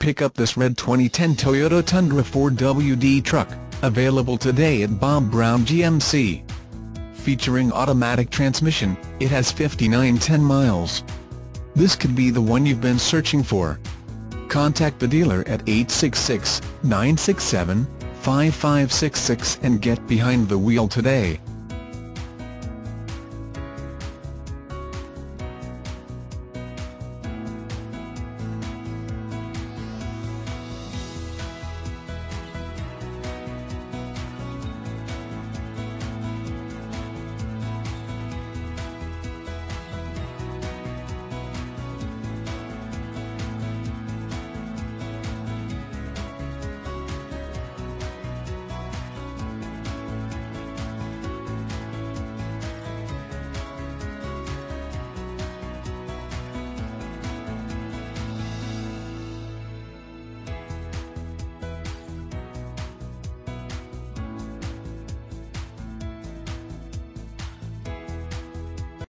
pick up this red 2010 Toyota Tundra 4WD truck, available today at Bob Brown GMC. Featuring automatic transmission, it has 59,000 miles. This could be the one you've been searching for. Contact the dealer at 866-967-5566 and get behind the wheel today.